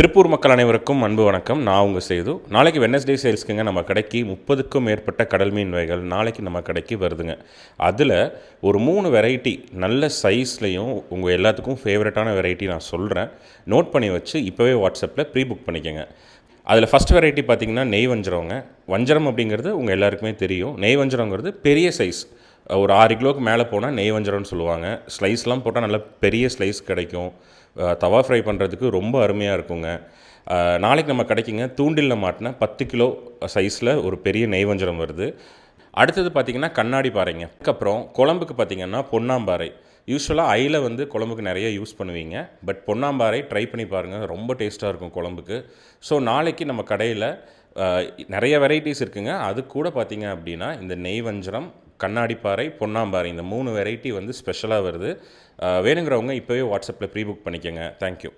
திருப்பூர் மக்கள் அனைவருக்கும் அன்பு வணக்கம். நான் உங்கள் சேது. நாளைக்கு வெட்னஸ்டே சேல்ஸ்க்குங்க நம்ம கடைக்கு 30க்கும் மேற்பட்ட கடல் மீன் வகைகள் நாளைக்கு நம்ம கடைக்கு வருதுங்க. அதில் ஒரு 3 வெரைட்டி நல்ல சைஸ்லையும் உங்கள் எல்லாத்துக்கும் ஃபேவரட்டான வெரைட்டி நான் சொல்கிறேன். நோட் பண்ணி வச்சு இப்போவே வாட்ஸ்அப்பில் ப்ரீ புக் பண்ணிக்கோங்க. அதில் ஃபஸ்ட் வெரைட்டி பார்த்திங்கன்னா நெய் வஞ்சரங்க. வஞ்சரம் அப்படிங்கிறது உங்கள் எல்லாருக்குமே தெரியும். நெய் வஞ்சரங்கிறது பெரிய சைஸ், ஒரு 6 கிலோவுக்கு மேலே போனால் நெய் வஞ்சரம்னு சொல்லுவாங்க. ஸ்லைஸ்லாம் போட்டால் நல்ல பெரிய ஸ்லைஸ் கிடைக்கும். தவா ஃப்ரை பண்ணுறதுக்கு ரொம்ப அருமையாக இருக்குங்க. நாளைக்கு நம்ம கிடைக்குங்க. தூண்டிலில் மாட்டின 10 கிலோ சைஸில் ஒரு பெரிய நெய் வஞ்சரம் வருது. அடுத்தது பார்த்திங்கன்னா கண்ணாடி பாறைங்க. அதுக்கப்புறம் குழம்புக்கு பார்த்திங்கன்னா பொன்னாம்பாறை. யூஸ்வலாக ஐயில் குழம்புக்கு நிறைய யூஸ் பண்ணுவீங்க. பட் பொன்னாம்பாறை ட்ரை பண்ணி பாருங்கள், ரொம்ப டேஸ்ட்டாக இருக்கும் குழம்புக்கு. ஸோ நாளைக்கு நம்ம கடையில் நிறைய வெரைட்டிஸ் இருக்குங்க. அது கூட பார்த்திங்க அப்படின்னா இந்த நெய் வஞ்சரம், கண்ணாடிப்பாறை, பொன்னாம்பாறை இந்த 3 வெரைட்டி ஸ்பெஷலாக வருது. வேணுங்கிறவங்க இப்போவே வாட்ஸ்அப்பில் ப்ரீ புக் பண்ணிக்கோங்க. தேங்க்யூ.